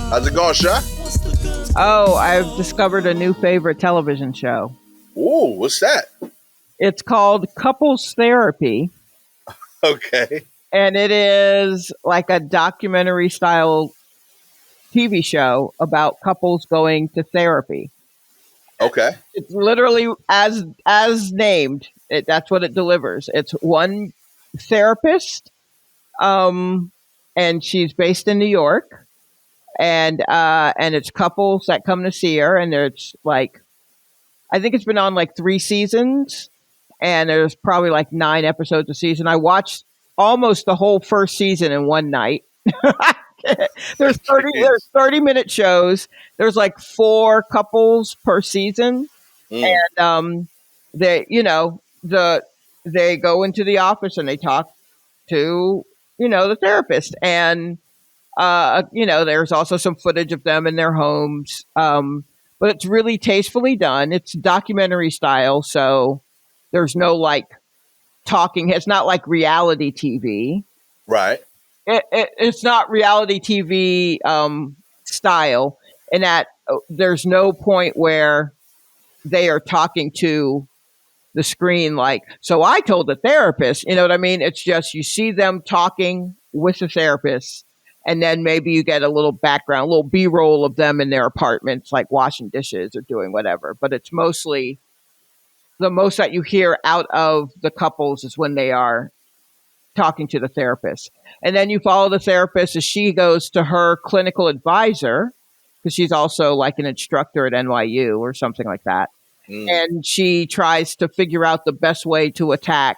How's it going, Sha? Oh, I've discovered a new favorite television show. Ooh, what's that? It's called Couples Therapy, Okay. and it is like a documentary style TV show about couples going to therapy. Okay. It's literally as named. That's what it delivers. It's one therapist, um, and she's based in New York, and it's couples that come to see her, and there's like I think it's been on like 3 seasons, and there's probably like 9 episodes a season. I watched almost the whole first season in one night. There's 30-minute shows. There's like 4 couples per season, and they they go into the office and they talk to the therapist, and there's also some footage of them in their homes. But it's really tastefully done. It's documentary style, so there's no like talking. It's not like reality TV. Right. It's not reality TV style, in that there's no point where they are talking to the screen like, so I told the therapist, you know what I mean? It's just you see them talking with the therapist, and then maybe you get a little background, a little B-roll of them in their apartments, like washing dishes or doing whatever. But it's mostly the most that you hear out of the couples is when they are talking to the therapist. And then you follow the therapist as she goes to her clinical advisor, because she's also like an instructor at NYU or something like that. And she tries to figure out the best way to attack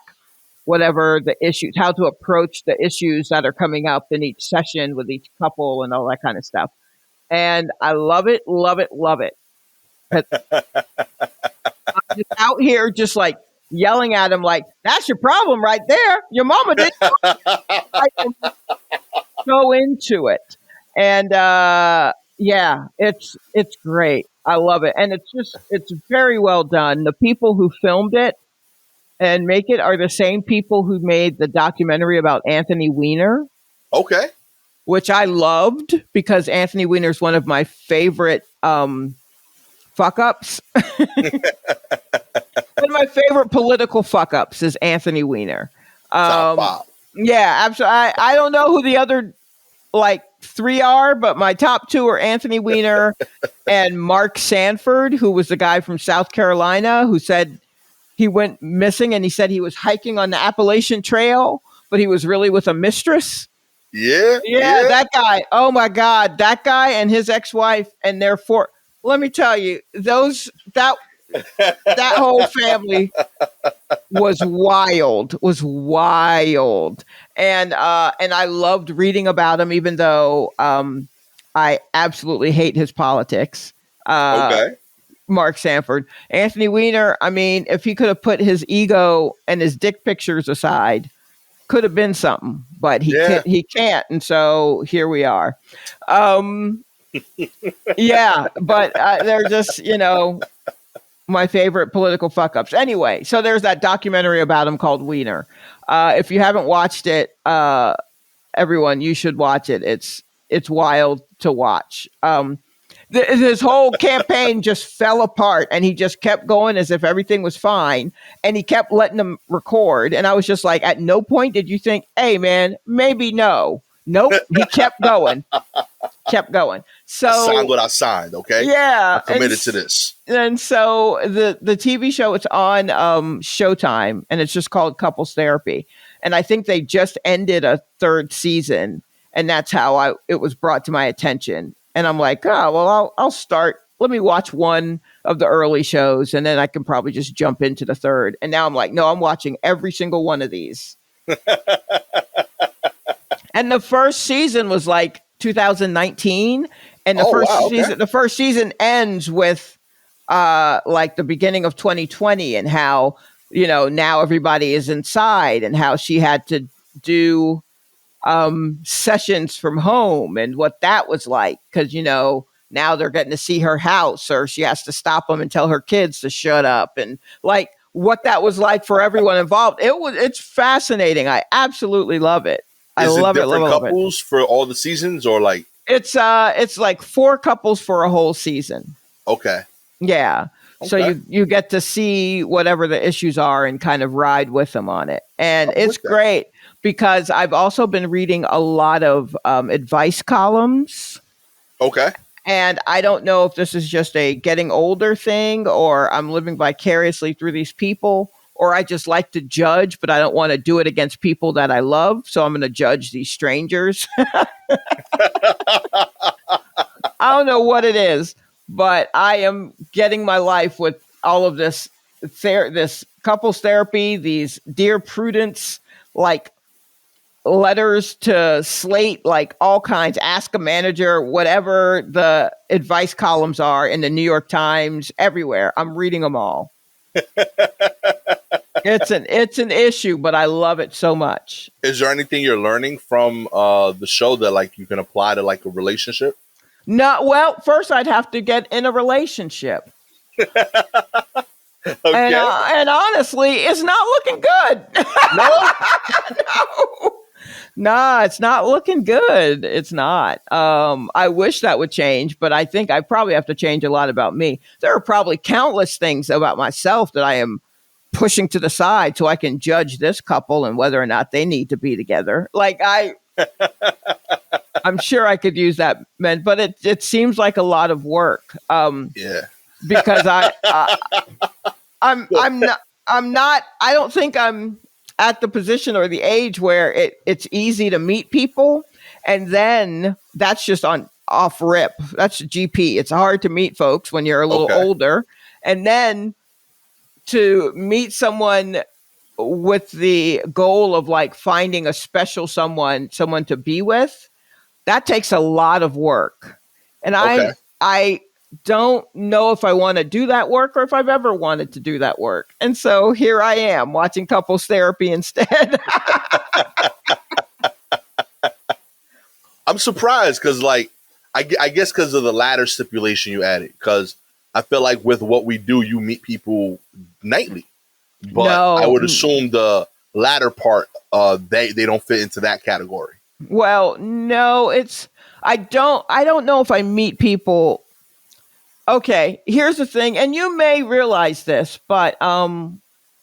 whatever the issues, how to approach the issues that are coming up in each session with each couple and all that kind of stuff. And I love it, love it, love it. I'm just out here just like yelling at him like, that's your problem right there. Your mama did. Go into it. And yeah, it's great. I love it. And it's very well done. The people who filmed it and make it are the same people who made the documentary about Anthony Weiner. Okay. Which I loved, because Anthony Weiner is one of my favorite fuck ups. One of my favorite political fuck ups is Anthony Weiner. Yeah, absolutely. I don't know who the other like 3 are, but my top 2 are Anthony Weiner and Mark Sanford, who was the guy from South Carolina who said he went missing, and he said he was hiking on the Appalachian Trail, but he was really with a mistress. Yeah. That guy. Oh my God, that guy and his ex-wife and their 4. Let me tell you, that whole family was wild, and I loved reading about him, even though I absolutely hate his politics. Okay. Mark Sanford. Anthony Weiner, I mean, if he could have put his ego and his dick pictures aside, could have been something, but he can't, and so here we are. Yeah, but they're just, my favorite political fuck ups. Anyway, so there's that documentary about him called Weiner. If you haven't watched it, everyone, you should watch it. It's wild to watch. His whole campaign just fell apart, and he just kept going as if everything was fine, and he kept letting them record. And I was just like, at no point did you think, hey man, maybe no. Nope. He kept going. So I signed what I signed. Okay. Yeah. I'm committed to this. And so the TV show, it's on Showtime, and it's just called Couples Therapy. And I think they just ended a 3rd season, and that's how it was brought to my attention. And I'm like, oh, well, I'll start. Let me watch one of the early shows, and then I can probably just jump into the 3rd. And now I'm like, no, I'm watching every single one of these. And the first season was like 2019, and the first season ends with like the beginning of 2020, and how now everybody is inside, and how she had to do sessions from home, and what that was like, because now they're getting to see her house, or she has to stop them and tell her kids to shut up, and like what that was like for everyone involved. It's fascinating. I absolutely love it. I love it. Different couples for all the seasons, or like It's like 4 couples for a whole season. Okay. Yeah. So Okay. you get to see whatever the issues are and kind of ride with them on it. And I'm it's with that. great because I've also been reading a lot of advice columns. Okay. And I don't know if this is just a getting older thing or I'm living vicariously through these people or I just like to judge, but I don't want to do it against people that I love. So I'm going to judge these strangers. I don't know what it is, but I am getting my life with all of this this couples therapy, these Dear Prudence, like letters to Slate, like all kinds, Ask a Manager, whatever the advice columns are in the New York Times, everywhere. I'm reading them all. It's an issue, but I love it so much. Is there anything you're learning from the show that like you can apply to like a relationship? No, well, first I'd have to get in a relationship. Okay. And honestly, it's not looking good. No? No. Nah, it's not looking good. It's not. I wish that would change, but I think I probably have to change a lot about me. There are probably countless things about myself that I am pushing to the side so I can judge this couple and whether or not they need to be together. Like I'm sure I could use that, man, but it seems like a lot of work. Yeah. Because I'm not. I don't think I'm at the position or the age where it's easy to meet people, and then that's just on off rip. That's GP. It's hard to meet folks when you're a little older, and then to meet someone with the goal of like finding a special someone to be with. That takes a lot of work. And I don't know if I want to do that work or if I've ever wanted to do that work. And so here I am watching couples therapy instead. I'm surprised because like, I guess because of the latter stipulation you added, because I feel like with what we do, you meet people nightly. But No. I would assume the latter part, they don't fit into that category. Well, no, I don't know if I meet people. Okay, here's the thing, and you may realize this, but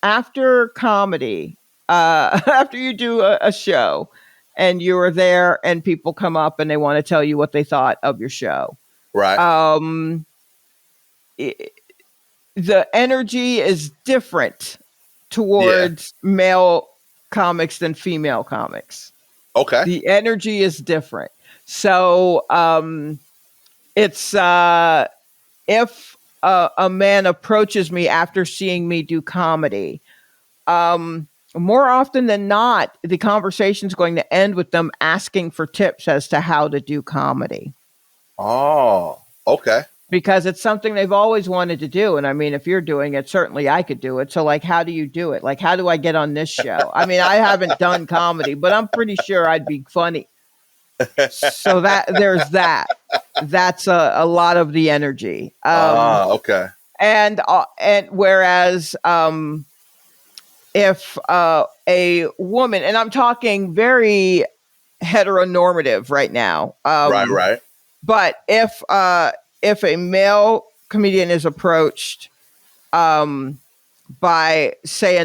after comedy, after you do a show and you are there and people come up and they want to tell you what they thought of your show. Right. The energy is different towards male comics than female comics. Okay. The energy is different. So it's if a man approaches me after seeing me do comedy, more often than not, the conversation is going to end with them asking for tips as to how to do comedy. Oh, okay. Because it's something they've always wanted to do. And I mean, if you're doing it, certainly I could do it. So like, how do you do it? Like, how do I get on this show? I mean, I haven't done comedy, but I'm pretty sure I'd be funny. So there's that. That's a lot of the energy. Okay. And whereas if a woman, and I'm talking very heteronormative right now. Right. But if a male comedian is approached by, say,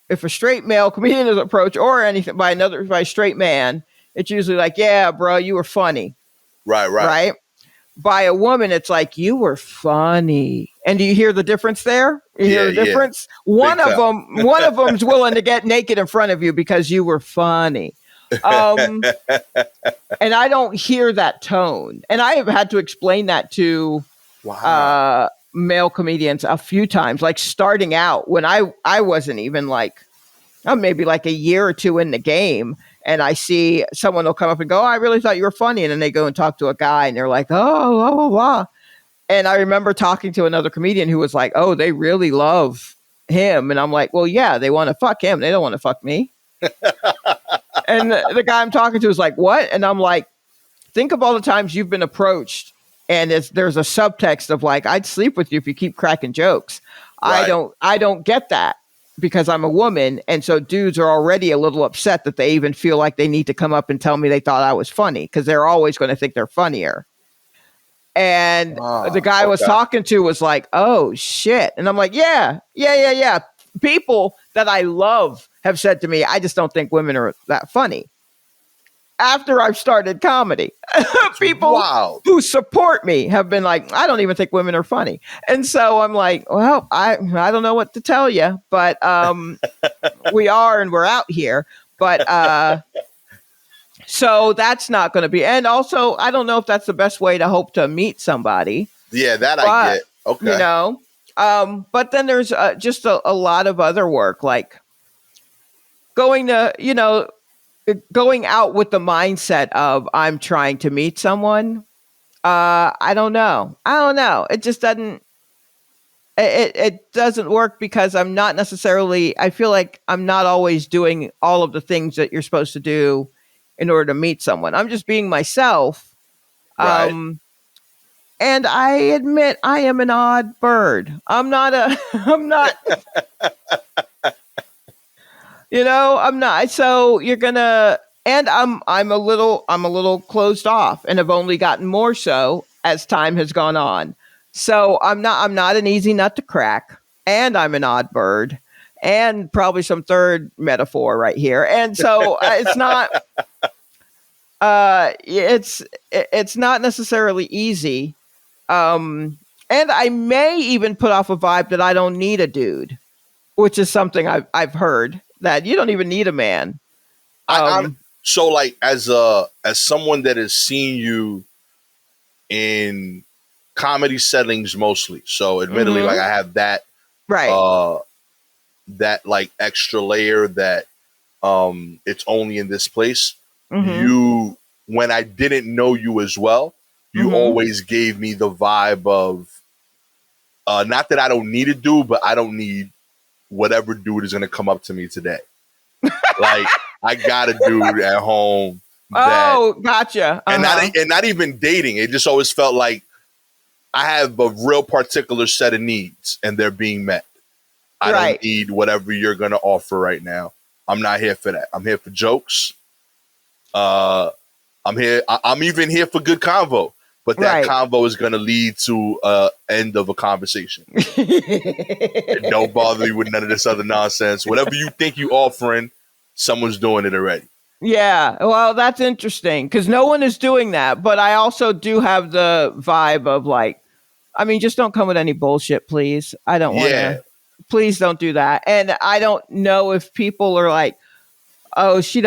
if a straight male comedian is approached or anything by a straight man, it's usually like, yeah, bro, you were funny. Right. By a woman, it's like, you were funny. And do you hear the difference there? You hear the difference? One of them's willing to get naked in front of you because you were funny. And I don't hear that tone. And I have had to explain that to male comedians a few times, like starting out when I wasn't even like, maybe like a year or two in the game. And I see someone will come up and go, oh, I really thought you were funny. And then they go and talk to a guy and they're like, oh, blah, blah, blah. And I remember talking to another comedian who was like, oh, they really love him. And I'm like, well, yeah, they want to fuck him. They don't want to fuck me. And the guy I'm talking to is like, what? And I'm like, think of all the times you've been approached. And there's a subtext of like, I'd sleep with you if you keep cracking jokes. Right. I don't get that. because I'm a woman. And so dudes are already a little upset that they even feel like they need to come up and tell me they thought I was funny, because they're always going to think they're funnier. And the guy I was Okay. talking to was like, oh shit. And I'm like, yeah. People that I love have said to me, I just don't think women are that funny. After I've started comedy, people Wow. who support me have been like, I don't even think women are funny. And so I'm like, well, I don't know what to tell you, but we are, and we're out here. But so that's not going to be. And also, I don't know if that's the best way to hope to meet somebody. Yeah, that But, I get. Okay. you know, but then there's just a lot of other work, like going to, going out with the mindset of I'm trying to meet someone. I don't know. It just doesn't. It doesn't work, because I'm not necessarily. I feel like I'm not always doing all of the things that you're supposed to do in order to meet someone. I'm just being myself. Right. And I admit I am an odd bird. I'm not a. I'm not. I'm not. So you're gonna. And I'm a little closed off, and have only gotten more so as time has gone on. So I'm not an easy nut to crack, and I'm an odd bird, and probably some third metaphor right here. And so it's not it's not necessarily easy. And I may even put off a vibe that I don't need a dude, which is something I've heard, that you don't even need a man. So like as someone that has seen you in comedy settings mostly, so admittedly, like I have that Right. That like extra layer that it's only in this place. Mm-hmm. You, when I didn't know you as well, you Mm-hmm. always gave me the vibe of not that I don't need a dude, but I don't need whatever dude is gonna come up to me today. Like I got a dude at home that, Oh, gotcha. and not even dating. It just always felt like I have a real particular set of needs and they're being met. I don't need whatever you're gonna offer right now. I'm not here for that. I'm here for jokes. I'm here. I'm even here for good convo. But that convo is gonna lead to end of a conversation. Don't bother me with none of this other nonsense. Whatever you think you offering, someone's doing it already. Yeah, well, that's interesting, because no one is doing that. But I also do have the vibe of like, I mean, just don't come with any bullshit, please. I don't want to. Please don't do that. And I don't know if people are like, oh, she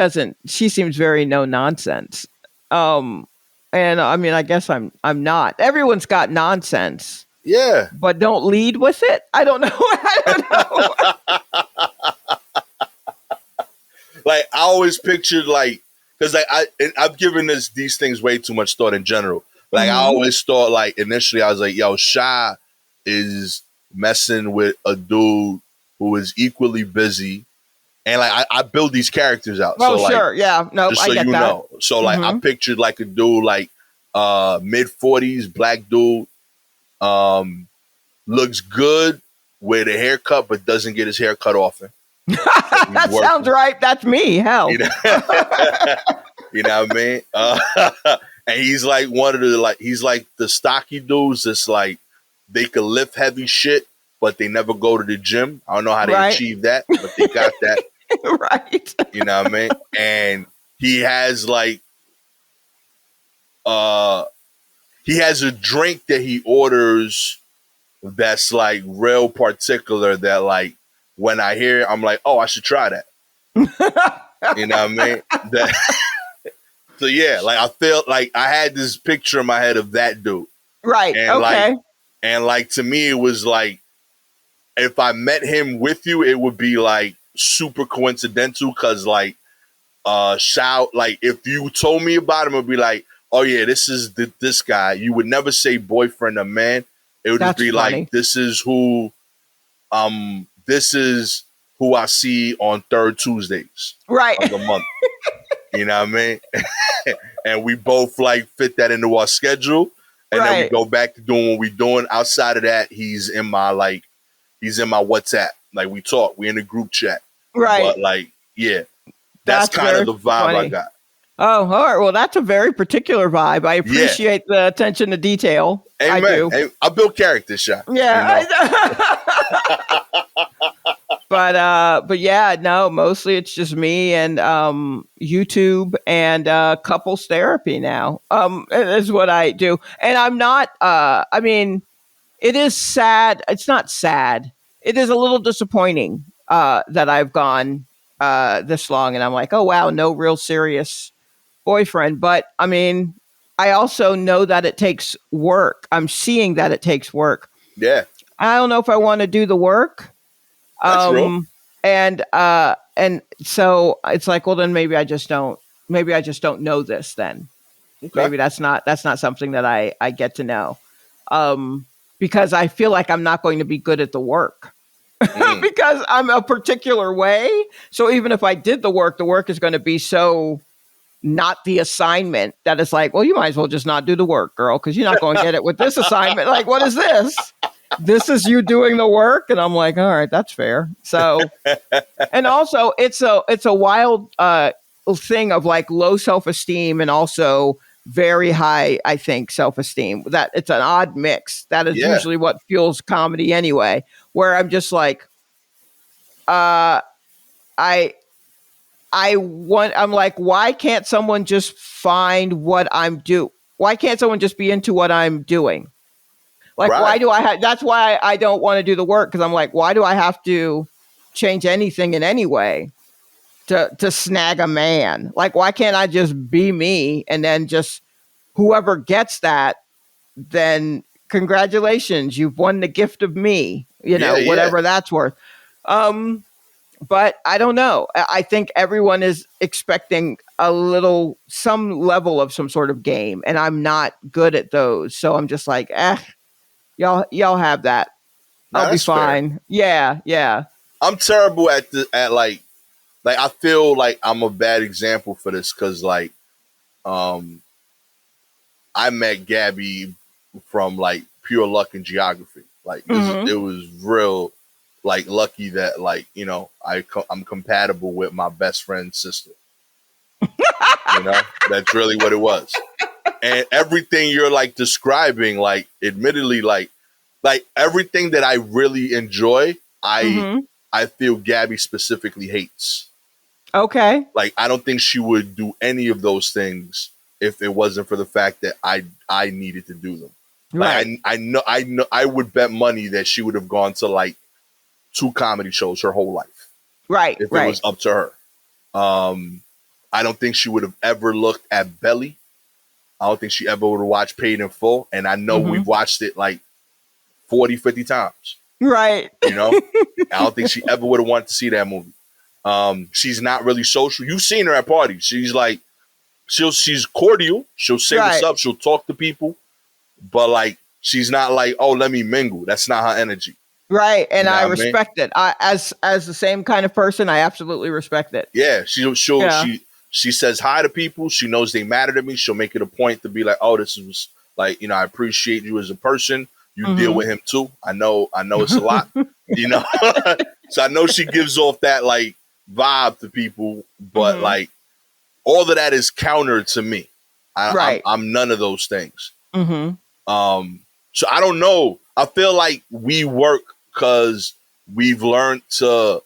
seems very no nonsense. And I mean, I guess I'm not. Everyone's got nonsense. Yeah. But don't lead with it. I don't know. I don't know. Like I always pictured like, because like I've given these things way too much thought in general. Like I always thought like initially I was like, yo, Sha is messing with a dude who is equally busy. And like I build these characters out. Oh, so, like, sure. Yeah. No, just I so get you that. know. So like I pictured like a dude like mid-40s, black dude, looks good with a haircut, but doesn't get his hair cut often. That sounds right. That's me. Hell. You know, you know what I mean? And he's like one of the he's like the stocky dudes that's like they could lift heavy shit, but they never go to the gym. I don't know how they achieve that, but they got that. Right. You know what I mean? And he has like he has a drink that he orders that's like real particular that like when I hear it, I'm like, oh, I should try that. You know what I mean? So yeah, like I felt like I had this picture in my head of that dude. Right. And like to me it was like if I met him with you, it would be like super coincidental because like shout like if you told me about him, it would be like, oh yeah, this is this guy. You would never say boyfriend or man. It would just be funny. Like this is who I see on third Tuesdays of the month. You know what I mean? And we both like fit that into our schedule. And then we go back to doing what we're doing. Outside of that, he's in my WhatsApp. like we talk, we in a group chat. Right. But like, yeah, that's That's kind of very the vibe I funny. got. Oh, all right. Well, that's a very particular vibe. I appreciate the attention to detail. I Amen. do. I build character, Sha. Yeah. You know? But yeah, no, mostly it's just me and YouTube and couples therapy now. Is what I do. And I'm not I mean, it is sad. It's not sad. It is a little disappointing that I've gone this long and I'm like, "Oh wow, no real serious boyfriend." But I mean, I also know that it takes work. I'm seeing that it takes work. Yeah. I don't know if I want to do the work. That's real. And so it's like, well, then maybe I just don't know this then. Okay. Maybe that's not something that I get to know. Because I feel like I'm not going to be good at the work because I'm a particular way. So even if I did the work is going to be so not the assignment that it's like, well, you might as well just not do the work, girl, because you're not going to get it with this assignment. Like, what is this? This is you doing the work, and I'm like, all right, that's fair. So, and also, it's a wild thing of like low self-esteem and also very high, I think, self-esteem. That it's an odd mix. That is usually what fuels comedy anyway. Where I'm just like, I'm like, why can't someone just find what I'm do? Why can't someone just be into what I'm doing? Like, why do I have, that's why I don't want to do the work. Cause I'm like, why do I have to change anything in any way to snag a man? Like, why can't I just be me? And then just whoever gets that, then congratulations, you've won the gift of me, whatever that's worth. But I don't know. I think everyone is expecting some level of some sort of game, and I'm not good at those. So I'm just like, y'all have that. I'll be fine. Fair. Yeah. I'm terrible at like I feel like I'm a bad example for this because like, I met Gabby from like pure luck and geography. Like it was real. Like lucky that like, I'm compatible with my best friend's sister. That's really what it was. And everything you're like describing, like admittedly, like everything that I really enjoy, I feel Gabby specifically hates. Okay. Like I don't think she would do any of those things if it wasn't for the fact that I needed to do them. Like right. I know I would bet money that she would have gone to like 2 comedy shows her whole life. Right. If it was up to her. I don't think she would have ever looked at Belly. I don't think she ever would have watched Paid in Full. And I know we've watched it like 40, 50 times. Right. I don't think she ever would have wanted to see that movie. She's not really social. You've seen her at parties. She's like, she's cordial. She'll say what's up. She'll talk to people. But like, she's not like, oh, let me mingle. That's not her energy. Right. And I respect it. As the same kind of person, I absolutely respect it. Yeah. She says hi to people. She knows they matter to me. She'll make it a point to be like, oh, this is like, I appreciate you as a person. You deal with him too. I know it's a lot, So I know she gives off that like vibe to people, but like all of that is counter to me. I'm none of those things. So I don't know. I feel like we work because we've learned to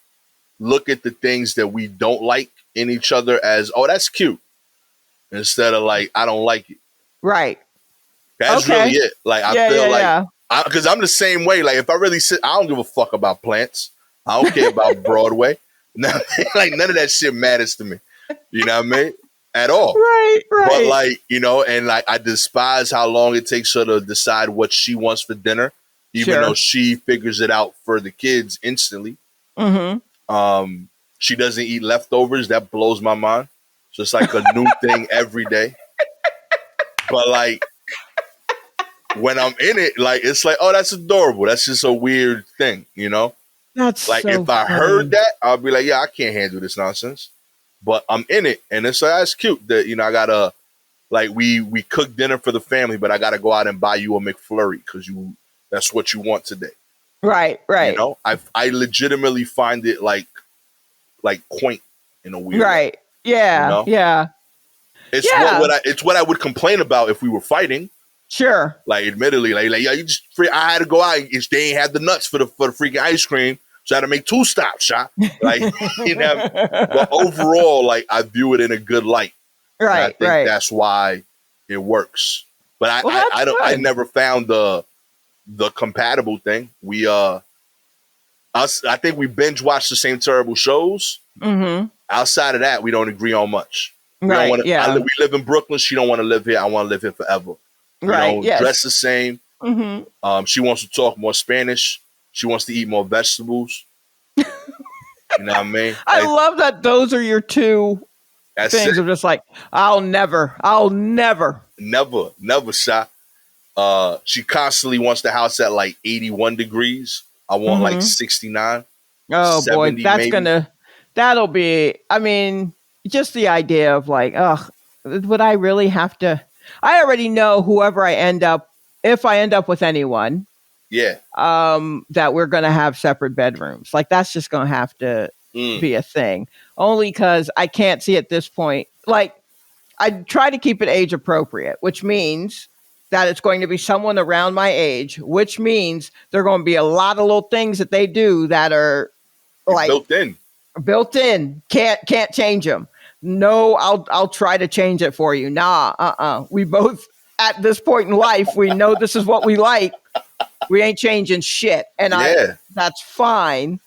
look at the things that we don't like in each other as, oh, that's cute. Instead of like, I don't like it. Right. That's really it. Like, I feel like, because I'm the same way. Like, if I really sit, I don't give a fuck about plants. I don't care about Broadway. Like, none of that shit matters to me. You know what I mean? At all. Right. But like, and like, I despise how long it takes her to decide what she wants for dinner, even though she figures it out for the kids instantly. She doesn't eat leftovers. That blows my mind. So it's like a new thing every day. But like, when I'm in it, like, it's like, oh, that's adorable. That's just a weird thing, That's like, so if I funny. heard that, I'll be like, yeah, I can't handle this nonsense. But I'm in it. And it's like, that's cute that, I gotta, like, we cook dinner for the family, but I gotta go out and buy you a McFlurry because that's what you want today. Right. You Right. know, I legitimately find it like quaint in a weird way. Right. You Yeah. know, Yeah. it's Yeah. it's what I would complain about if we were fighting. Sure. Like, admittedly, like yeah, you just I had to go out. They ain't had the nuts for the freaking ice cream, so I had to make 2 stops. Shot like you know. But overall, like I view it in a good light, and I Right. think Right. that's why it works. But Well, that's I good. never found the compatible thing. I think we binge watch the same terrible shows. Mm-hmm. Outside of that, we don't agree on much. We don't Right. want to. Yeah. We live in Brooklyn. She don't want to live here. I want to live here forever. We Right. don't Yes. dress the same. Mm-hmm. She wants to talk more Spanish. She wants to eat more vegetables. You know what I mean? I Like, love that those are your two that's things. it. Of just like, I'll never. Never shot. She constantly wants the house at like 81 degrees. I want like Mm-hmm. 69, Oh boy, 70 maybe. that'll be, I mean, just the idea of like, oh, would I really have to? I already know whoever I end up, if I end up with anyone, Yeah. that we're going to have separate bedrooms. Like that's just going to have to be a thing. Only because I can't see at this point. Like I try to keep it age appropriate, which means that it's going to be someone around my age, which means there are going to be a lot of little things that they do that are like built in. Can't change them. No, I'll try to change it for you. Nah, we both at this point in life, we know this is what we like. We ain't changing shit. And that's fine.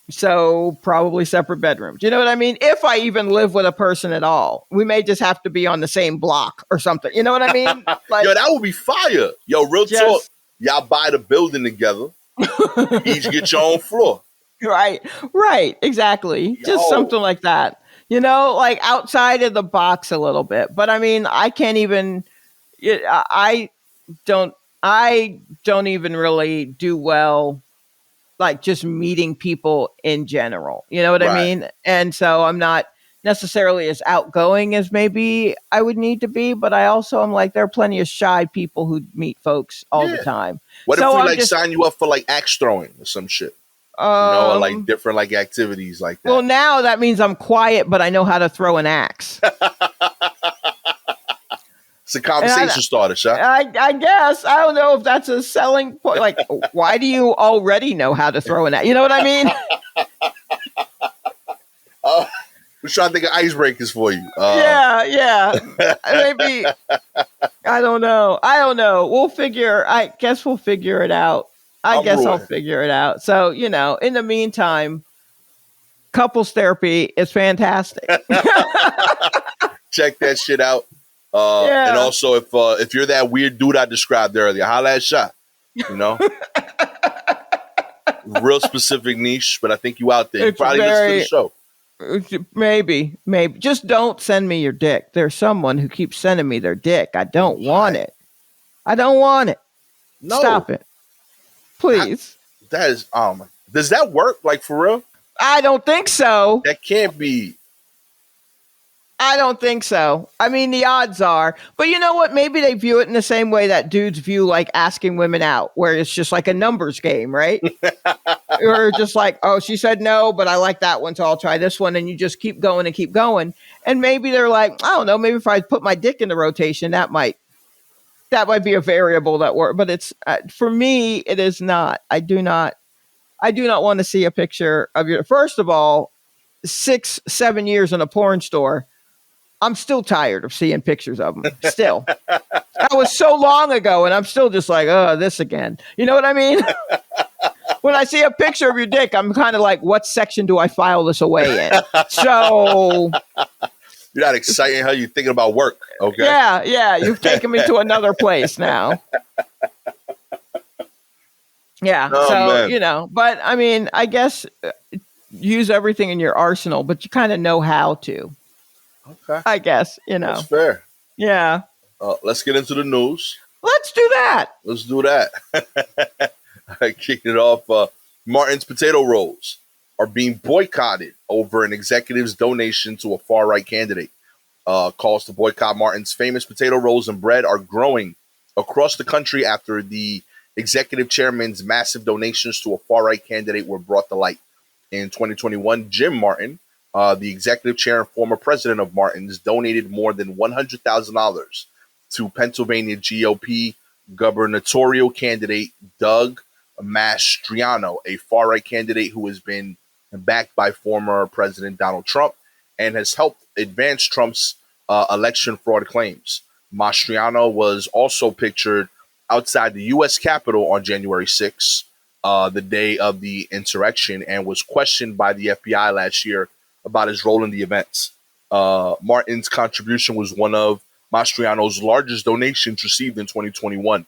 So probably separate bedrooms. You know what I mean? If I even live with a person at all, we may just have to be on the same block or something. You know what I mean? Like, yo, that would be fire. Yo, real talk. just Y'all buy the building together. Each get your own floor. right, exactly. Yo. Just something like that. You know, like outside of the box a little bit. But I mean, I can't even. I don't. I don't even really do well, like just meeting people in general. You know what I mean? And so I'm not necessarily as outgoing as maybe I would need to be, but I also am like, there are plenty of shy people who meet folks all the time. What so if we sign you up for like axe throwing or some shit? Or like different like activities like that. Well, now that means I'm quiet, but I know how to throw an axe. It's a conversation starter, Shaq. I guess. I don't know if that's a selling point. Like, why do you already know how to throw an axe? You know what I mean? We're trying to think of icebreakers for you. Yeah. Maybe. I don't know. I guess we'll figure it out. I'll figure it out. So, you know, in the meantime, couples therapy is fantastic. Check that shit out. And also, if you're that weird dude I described earlier, holla at Shot. You know, real specific niche, but I think you out there. You probably listen to the show. Maybe. Just don't send me your dick. There's someone who keeps sending me their dick. I don't want it. No. Stop it, please. That is does that work? Like for real? I don't think so. That can't be. I don't think so. I mean, the odds are. But you know what? Maybe they view it in the same way that dudes view like asking women out, where it's just like a numbers game, right? Or just like, oh, she said no, but I like that one, so I'll try this one. And you just keep going and keep going. And maybe they're like, I don't know, maybe if I put my dick in the rotation, that might be a variable that works. But it's for me, it is not. I do not want to see a picture of your. First of all, 6-7 years in a porn store. I'm still tired of seeing pictures of them. Still. That was so long ago, and I'm still just like, oh, this again. You know what I mean? When I see a picture of your dick, I'm kind of like, what section do I file this away in? So you're not excited how you're thinking about work, okay? Yeah. You've taken me to another place now. Yeah. Man. You know, but I mean, I guess use everything in your arsenal, but you kind of know how to. Okay. I guess, you know. That's fair. Yeah. Let's get into the news. Let's do that. Let's do that. I kicked it off. Martin's potato rolls are being boycotted over an executive's donation to a far-right candidate. Calls to boycott Martin's famous potato rolls and bread are growing across the country after the executive chairman's massive donations to a far-right candidate were brought to light. In 2021, Jim Martin, the executive chair and former president of Martin's, donated more than $100,000 to Pennsylvania GOP gubernatorial candidate Doug Mastriano, a far-right candidate who has been backed by former President Donald Trump and has helped advance Trump's election fraud claims. Mastriano was also pictured outside the U.S. Capitol on January 6th, the day of the insurrection, and was questioned by the FBI last year about his role in the events. Martin's contribution was one of Mastriano's largest donations received in 2021,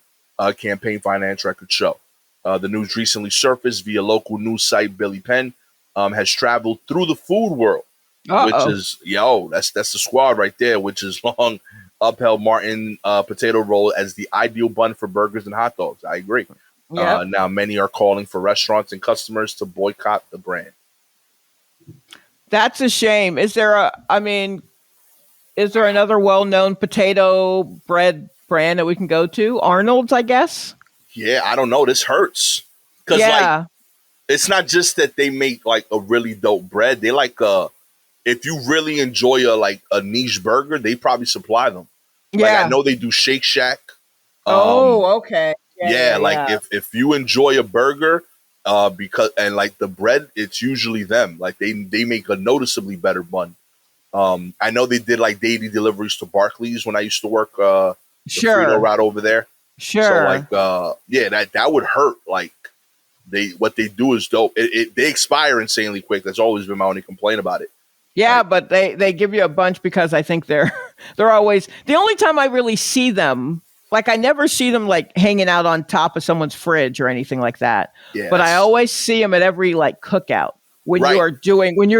campaign finance records show. The news recently surfaced via local news site Billy Penn, has traveled through the food world, which is, that's the squad right there, which has long upheld Martin potato roll as the ideal bun for burgers and hot dogs. I agree. Yep. Now many are calling for restaurants and customers to boycott the brand. That's a shame. Is there another well-known potato bread brand that we can go to? Arnold's, I guess. Yeah, I don't know. This hurts because like it's not just that they make like a really dope bread. They like if you really enjoy a niche burger, they probably supply them. Yeah, like, I know they do Shake Shack. Okay. Yeah, if you enjoy a burger, because and like the bread, it's usually them. Like they make a noticeably better bun. I know they did like daily deliveries to Barclays when I used to work the Frito route over there. Sure. So like that would hurt. Like what they do is dope. They expire insanely quick. That's always been my only complaint about it. Yeah, but they give you a bunch because I think they're always the only time I really see them. Like I never see them like hanging out on top of someone's fridge or anything like that. Yeah, but I always see them at every like cookout when you're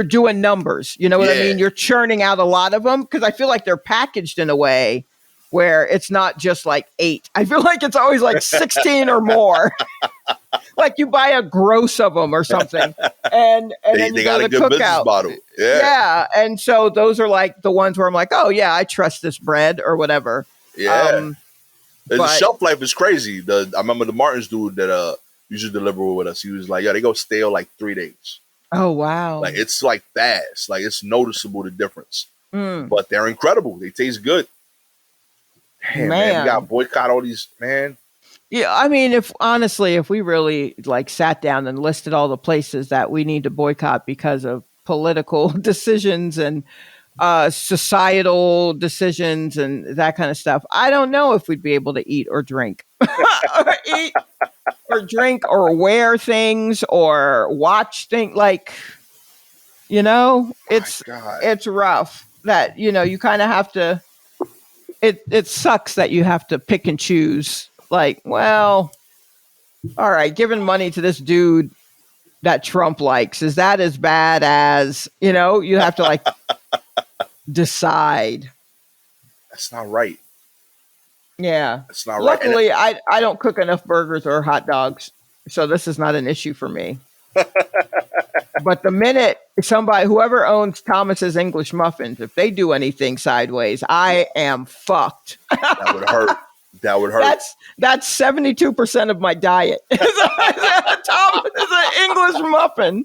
doing numbers. You know what I mean? You're churning out a lot of them because I feel like they're packaged in a way where it's not just like 8. I feel like it's always like 16 or more. Like you buy a gross of them or something, and then you go to the cookout. Model. Yeah, and so those are like the ones where I'm like, oh yeah, I trust this bread or whatever. Yeah, the shelf life is crazy. I remember the Martins dude that used to deliver with us. He was like, they go stale like 3 days. Oh wow! Like it's like fast. Like it's noticeable the difference. But they're incredible. They taste good. Damn, man, we gotta boycott all these, man. Yeah, I mean, if we really like sat down and listed all the places that we need to boycott because of political decisions and societal decisions and that kind of stuff, I don't know if we'd be able to eat or drink, or wear things or watch things. Like, it's rough that you kind of have to. It sucks that you have to pick and choose. Like, well, all right, giving money to this dude that Trump likes, is that as bad as, you have to like decide. That's not right. Yeah. That's not right. Luckily, I don't cook enough burgers or hot dogs, so this is not an issue for me. But the minute whoever owns Thomas's English Muffins, if they do anything sideways, I am fucked. That would hurt. That would hurt. That's 72% of my diet. Thomas is an English muffin.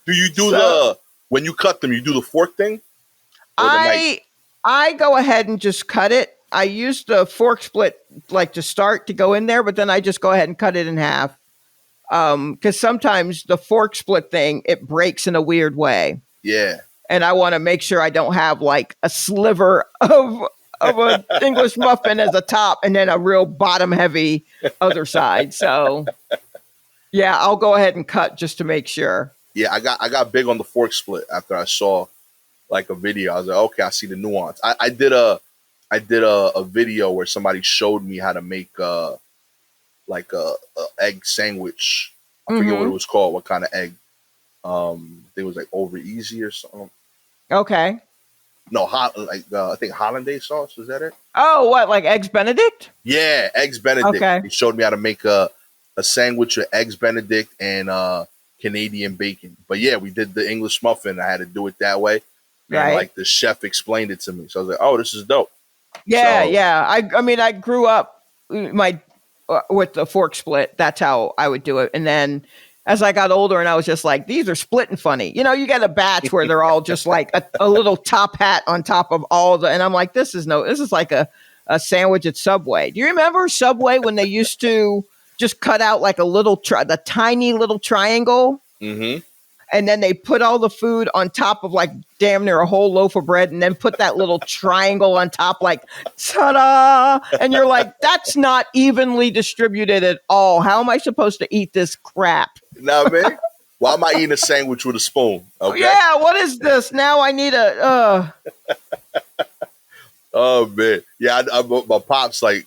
Do you do when you cut them, you do the fork thing? I go ahead and just cut it. I use the fork split like to start to go in there, but then I just go ahead and cut it in half. Because sometimes the fork split thing, it breaks in a weird way. Yeah. And I want to make sure I don't have like a sliver of an English muffin as a top and then a real bottom heavy other side. So yeah, I'll go ahead and cut just to make sure. Yeah, I got big on the fork split after I saw like a video. I was like, okay, I see the nuance. I did a video where somebody showed me how to make like a egg sandwich. I forget what it was called, what kind of egg. I think it was like over easy or something. Okay. No, I think hollandaise sauce, was that it? Oh, what, like Eggs Benedict? Yeah, Eggs Benedict. Okay. He showed me how to make a sandwich with Eggs Benedict and Canadian bacon. But yeah, we did the English muffin. I had to do it that way. Right. And like the chef explained it to me. So I was like, oh, this is dope. Yeah, yeah. I mean, I grew up, my with the fork split. That's how I would do it. And then as I got older and I was just like, these are split and funny. You know, you get a batch where they're all just like a little top hat on top of all the, and I'm like, this is like a sandwich at Subway. Do you remember Subway when they used to just cut out like a little, the tiny little triangle? Mm-hmm. And then they put all the food on top of like damn near a whole loaf of bread and then put that little triangle on top like, ta-da! And you're like, that's not evenly distributed at all. How am I supposed to eat this crap? You know what I mean? Why am I eating a sandwich with a spoon? Okay? Yeah, what is this? Now I need a... Oh, man. Yeah, my pop's like,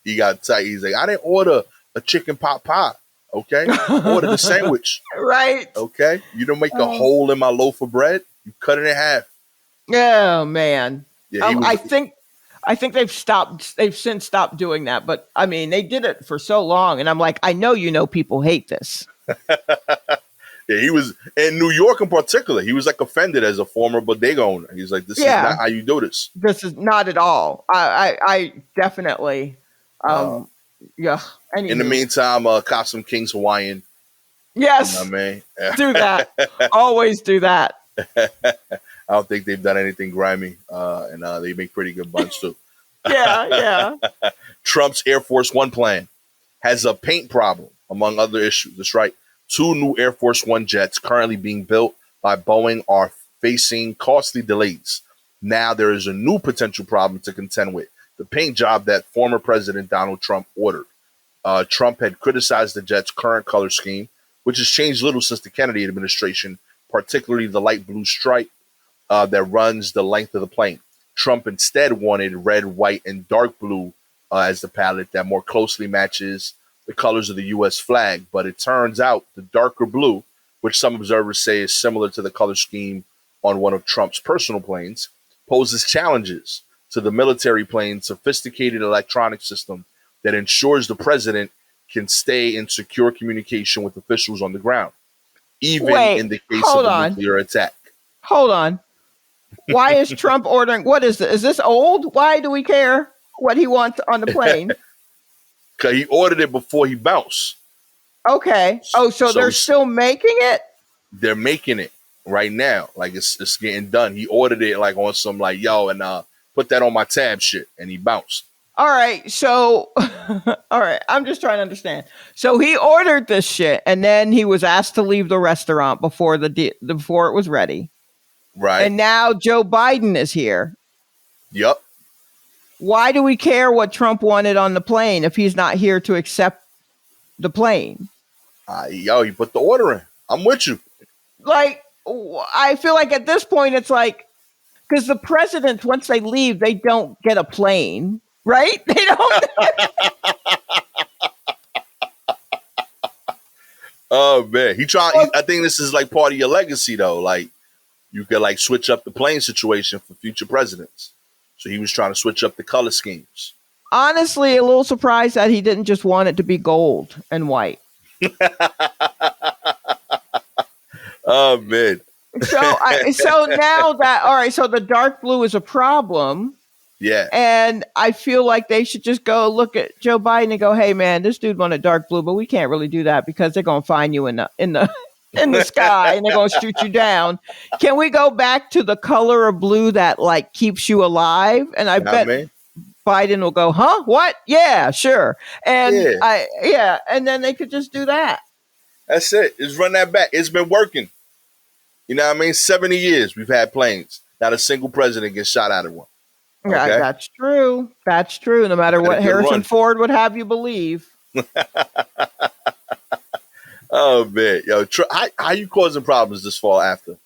he got tight. He's like, I didn't order a chicken pot pie. Okay? I ordered a sandwich. Right. Okay? You don't make a hole in my loaf of bread. You cut it in half. Oh, man. Yeah, I think they've since stopped doing that. But, I mean, they did it for so long. And I'm like, I know people hate this. Yeah, he was in New York in particular. He was like offended as a former bodega owner. He's like, this is not how you do this. This is not at all. I definitely, yeah. Anywho. In the meantime, Costume King's Hawaiian. Yes. You know what I mean? Do that. Always do that. I don't think they've done anything grimy. And they make pretty good buns too. Yeah. Trump's Air Force One plan has a paint problem, among other issues. That's right. 2 new Air Force One jets currently being built by Boeing are facing costly delays. Now there is a new potential problem to contend with: the paint job that former President Donald Trump ordered. Trump had criticized the jet's current color scheme, which has changed little since the Kennedy administration, particularly the light blue stripe that runs the length of the plane. Trump instead wanted red, white, and dark blue as the palette that more closely matches the colors of the U.S. flag. But it turns out the darker blue, which some observers say is similar to the color scheme on one of Trump's personal planes, poses challenges to the military plane's sophisticated electronic system that ensures the president can stay in secure communication with officials on the ground, even in the case of a nuclear attack. Hold on. Why is Trump ordering? What is this? Is this old? Why do we care what he wants on the plane? Because he ordered it before he bounced. Okay. Oh, so they're still making it? They're making it right now. Like it's getting done. He ordered it like on some like, yo, and put that on my tab shit. And he bounced. All right. So, all right. I'm just trying to understand. So he ordered this shit and then he was asked to leave the restaurant before before it was ready. Right. And now Joe Biden is here. Yep. Why do we care what Trump wanted on the plane if he's not here to accept the plane? He put the order in. I'm with you. Like, I feel like at this point, it's like, because the presidents, once they leave, they don't get a plane, right? They don't. Oh, man. I think this is like part of your legacy, though. Like, you could like switch up the plane situation for future presidents. So he was trying to switch up the color schemes. Honestly, a little surprised that he didn't just want it to be gold and white. Oh, man. So now that, all right, so the dark blue is a problem. Yeah. And I feel like they should just go look at Joe Biden and go, hey, man, this dude wanted dark blue, but we can't really do that because they're going to find you in the sky and they're going to shoot you down. Can we go back to the color of blue that like keeps you alive? And I bet Biden will go, huh? What? Yeah, sure. And and then they could just do that. That's it. Just run that back. It's been working. You know what I mean? 70 years we've had planes. Not a single president gets shot out of one. Okay? Yeah, that's true. That's true. No matter what Harrison Ford would have you believe. Oh, man. Yo, how you causing problems this fall after?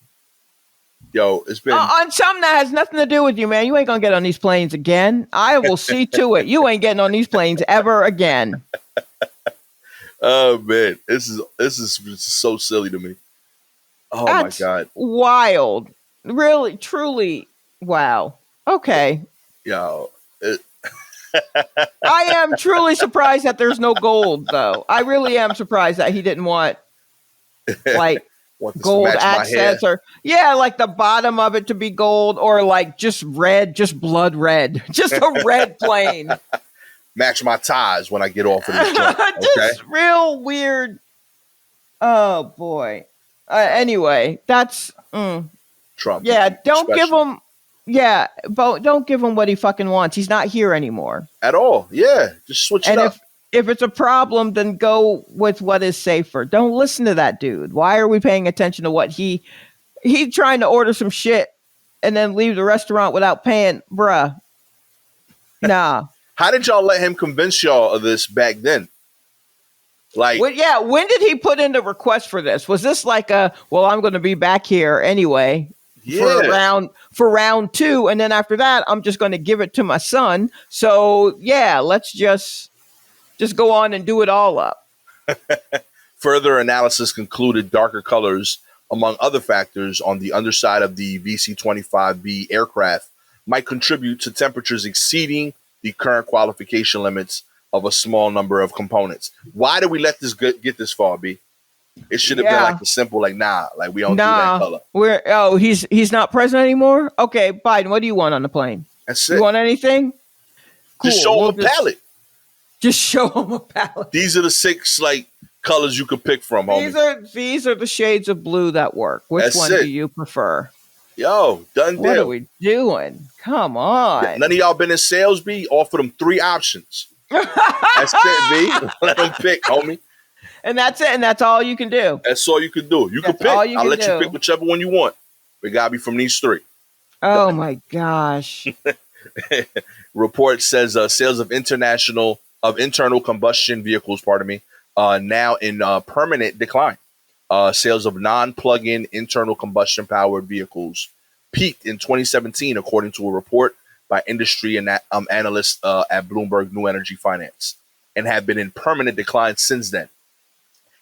Yo, it's been... on something that has nothing to do with you, man. You ain't going to get on these planes again. I will see to it. You ain't getting on these planes ever again. Oh, man. This is so silly to me. Oh, that's my God. Wild. Really, truly, wow. Okay. Yo, I am truly surprised that there's no gold, though. I really am surprised that he didn't want like gold accents or like the bottom of it to be gold or like just red, just blood red, just a red plane. match my ties when I get off of this joint. Okay, Just real weird. Oh boy. Anyway, that's Trump. yeah. Don't give Special. him. Yeah, but don't give him what he fucking wants. He's not here anymore. At all. Yeah, just switch it And up. if it's a problem, then go with what is safer. Don't listen to that dude. Why are we paying attention to what he trying to order some shit and then leave the restaurant without paying? Bruh. Nah. How did y'all let him convince y'all of this back then? Like, when did he put in the request for this? Was this like I'm going to be back here anyway for round 2, and then after that, I'm just going to give it to my son. So yeah, let's just go on and do it all up. Further analysis concluded darker colors, among other factors, on the underside of the VC-25B aircraft might contribute to temperatures exceeding the current qualification limits of a small number of components. Why did we let this get this far, B? It should have been like a simple, like, nah, like we don't do that color. He's not president anymore? Okay, Biden, what do you want on the plane? That's it. You want anything? Cool. Just show him a palette. Just show him a palette. These are the 6 like colors you could pick from, homie. These are the shades of blue that work. Which one do you prefer? Yo, done deal. What are we doing? Come on. None of y'all been in sales, B? Offer them 3 options. That's it, B. Let them pick, homie. And that's it. And that's all you can do. That's all you can do. You can pick. I'll let you pick whichever one you want. It got to be from these 3. Oh, my gosh. Report says sales of internal combustion vehicles, now in permanent decline. Sales of non-plug-in internal combustion powered vehicles peaked in 2017, according to a report by industry and analysts at Bloomberg New Energy Finance, and have been in permanent decline since then,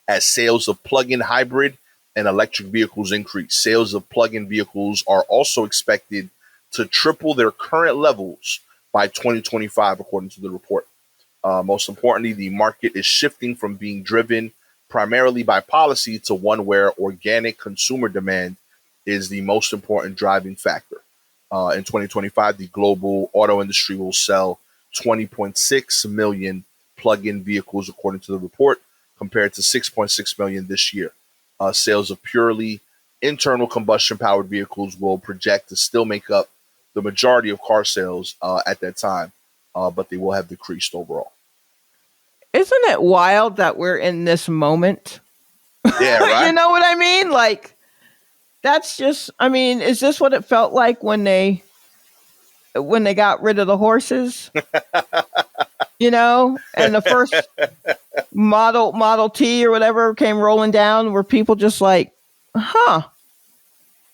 as sales of plug-in hybrid and electric vehicles increase. Sales of plug-in vehicles are also expected to triple their current levels by 2025, according to the report. Most importantly, the market is shifting from being driven primarily by policy to one where organic consumer demand is the most important driving factor. In 2025, the global auto industry will sell 20.6 million plug-in vehicles, according to the report, compared to 6.6 million this year. Sales of purely internal combustion powered vehicles will project to still make up the majority of car sales at that time, but they will have decreased overall. Isn't it wild that we're in this moment? Yeah, right. You know what I mean? Like, that's just, I mean, is this what it felt like when they got rid of the horses? You know, and the first Model T or whatever came rolling down, were people just like, well,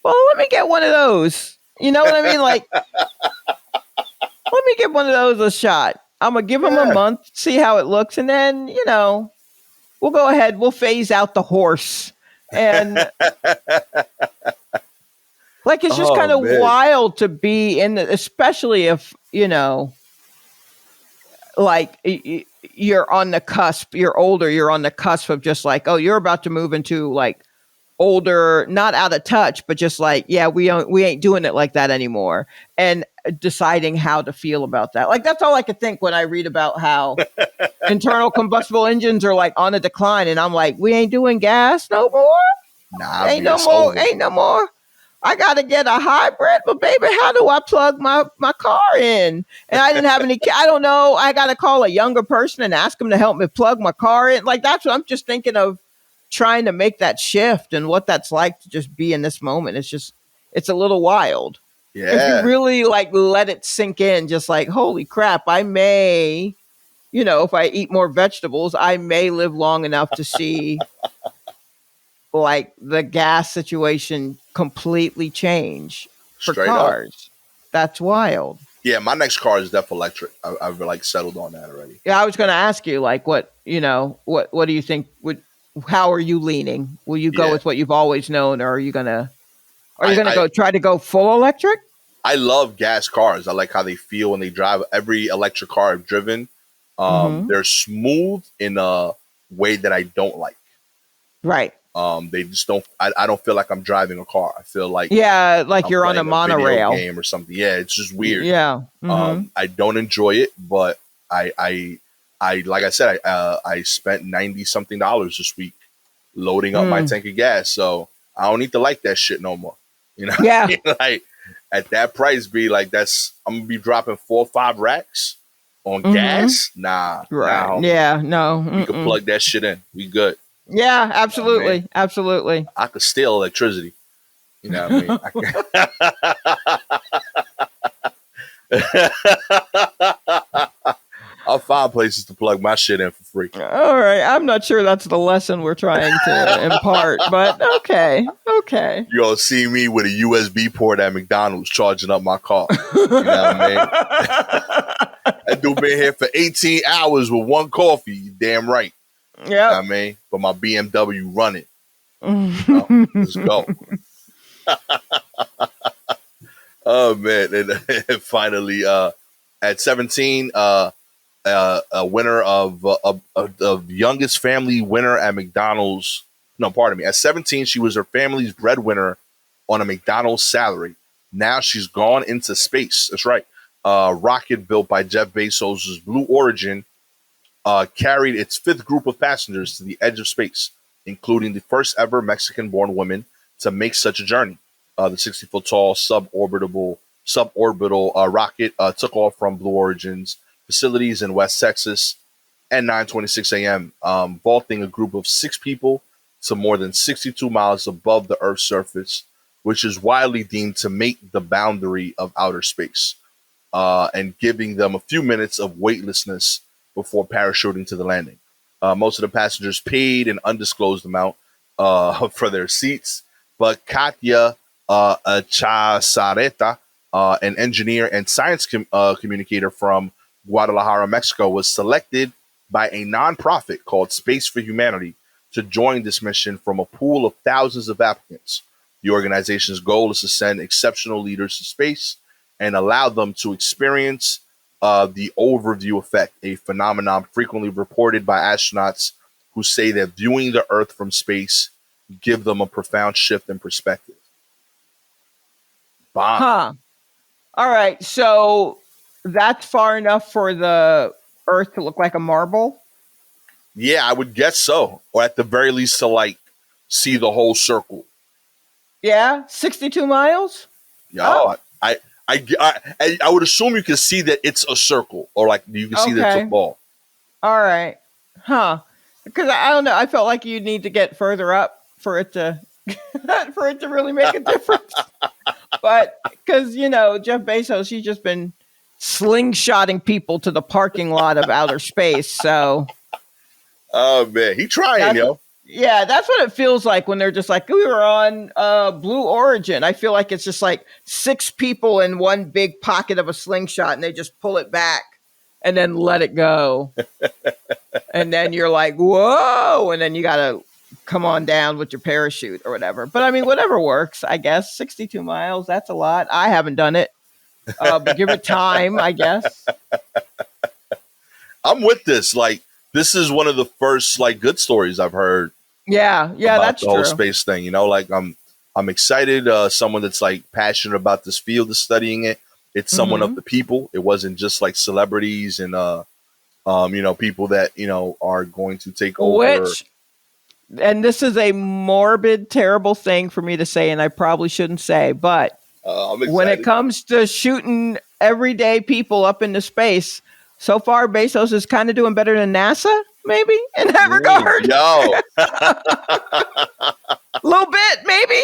let me get one of those. You know what I mean? Like, let me give one of those a shot. I'm going to give them a month, see how it looks. And then, you know, we'll go ahead. We'll phase out the horse. And like, it's just kind of wild to be in the, especially if, you know, like you're on the cusp, you're older, you're on the cusp of just like, oh, you're about to move into like older, not out of touch, but just like, yeah, we ain't doing it like that anymore. And deciding how to feel about that. Like, that's all I could think when I read about how internal combustible engines are like on a decline. And I'm like, we ain't doing gas no more. Nah, ain't no more. I got to get a hybrid, but baby, how do I plug my car in? And I didn't have any, I don't know. I got to call a younger person and ask them to help me plug my car in. Like, that's what I'm just thinking of, trying to make that shift and what that's like to just be in this moment. It's just, it's a little wild. Yeah. If you really like let it sink in, just like, holy crap, I may, you know, if I eat more vegetables, I may live long enough to see like the gas situation completely change for Straight cars. Up. That's wild. Yeah, my next car is definitely electric. I've like settled on that already. Yeah, I was going to ask you, like, what, you know, what do you think would, how are you leaning? Will you go with what you've always known, or are you gonna try to go full electric? I love gas cars. I like how they feel when they drive. Every electric car I've driven, they're smooth in a way that I don't like. Right. They just don't. I don't feel like I'm driving a car. I feel like like you're on a monorail game or something. Yeah, it's just weird. Yeah. I don't enjoy it, but I like I said, I spent $90-something this week loading up my tank of gas, so I don't need to like that shit no more. You know, Yeah. like at that price, be like I'm gonna be dropping 4 or 5 racks on gas. Nah, Right. homie. Yeah. No. We could plug that shit in. We good. Yeah. Absolutely. Man, Absolutely. I could steal electricity. You know what I mean? I'll find places to plug my shit in for free. All right. I'm not sure that's the lesson we're trying to impart, but okay. Okay. You gonna see me with a USB port at McDonald's charging up my car. You know what I mean? That dude been here for 18 hours with one coffee. You damn right. Yeah. You know what I mean? But my BMW running. Let's go. Oh man. And finally, at 17, a winner of the youngest family winner at McDonald's. No, pardon me. At 17, she was her family's breadwinner on a McDonald's salary. Now she's gone into space. That's right. Rocket built by Jeff Bezos' Blue Origin carried its 5th group of passengers to the edge of space, including the first ever Mexican-born woman to make such a journey. The 60-foot-tall suborbital rocket took off from Blue Origin's facilities in West Texas at 9:26 a.m., vaulting a group of 6 people to more than 62 miles above the Earth's surface, which is widely deemed to make the boundary of outer space, and giving them a few minutes of weightlessness before parachuting to the landing. Most of the passengers paid an undisclosed amount for their seats, but Katya Chazareta, an engineer and science communicator from Guadalajara, Mexico, was selected by a nonprofit called Space for Humanity to join this mission from a pool of thousands of applicants. The organization's goal is to send exceptional leaders to space and allow them to experience the overview effect, a phenomenon frequently reported by astronauts who say that viewing the Earth from space give them a profound shift in perspective. Bomb. Huh. All right. So that's far enough for the Earth to look like a marble? Yeah, I would guess so. Or at the very least to like see the whole circle. Yeah, 62 miles? I would assume you can see that it's a circle, or like you can see that it's a ball. All right. Huh. Because I don't know. I felt like you'd need to get further up for it to for it to really make a difference. But because, Jeff Bezos, he's just been slingshotting people to the parking lot of outer space. So. Oh, man. He trying, yo. Yeah, that's what it feels like when they're just like, we were on Blue Origin. I feel like it's just like 6 people in one big pocket of a slingshot, and they just pull it back and then let it go. And then you're like, whoa. And then you got to come on down with your parachute or whatever. But I mean, whatever works, I guess. 62 miles, that's a lot. I haven't done it. But give it time, I guess. I'm with this. Like, this is one of the first like good stories I've heard. Yeah, about that's the whole true. space thing. Like I'm excited. Someone that's like passionate about this field is studying it. It's someone of the people. It wasn't just like celebrities and people that are going to take over. And this is a morbid, terrible thing for me to say, and I probably shouldn't say, but when it comes to shooting everyday people up into space, so far Bezos is kind of doing better than NASA, maybe, in that regard. Yo. A little bit, maybe,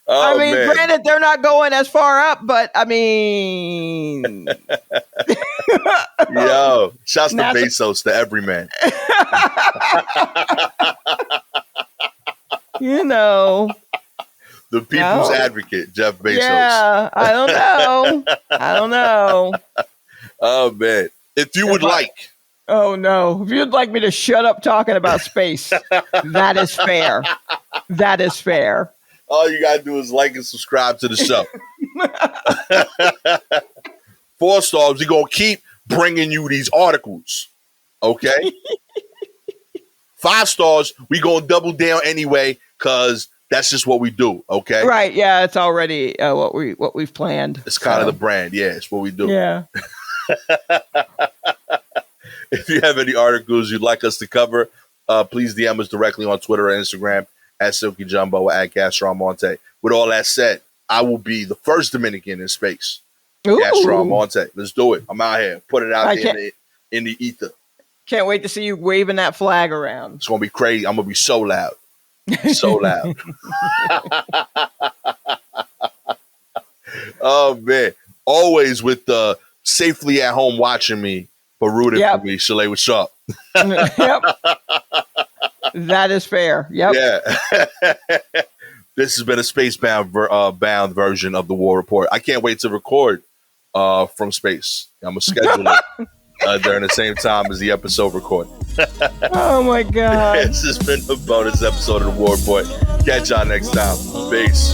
Oh, I mean, man. granted, they're not going as far up, but I mean... Yo, shouts to Bezos, the everyman. The people's advocate, Jeff Bezos. Yeah, I don't know. Oh, man. If you would like. Oh, no. If you'd like me to shut up talking about space, that is fair. That is fair. All you got to do is like and subscribe to the show. 4 stars, we're going to keep bringing you these articles. Okay? 5 stars, we're going to double down anyway because that's just what we do. Okay? Right. Yeah, it's already what we've planned. It's kind of the brand. Yeah, it's what we do. Yeah. If you have any articles you'd like us to cover, please DM us directly on Twitter or Instagram at Silky Jumbo, at Gastor Almonte. With all that said, I will be the first Dominican in space. Gastor Almonte. Let's do it. I'm out here. Put it out there in the ether. Can't wait to see you waving that flag around. It's going to be crazy. I'm going to be so loud. So loud. Oh, man. Always with the safely at home watching me, but rooting for me, Shalewa Sharpe. Yep. That is fair. Yep. Yeah. This has been a space-bound bound version of the War Report. I can't wait to record from space. I'm going to schedule it during the same time as the episode recording. Oh, my God. This has been a bonus episode of the War Report. Catch y'all next time. Peace.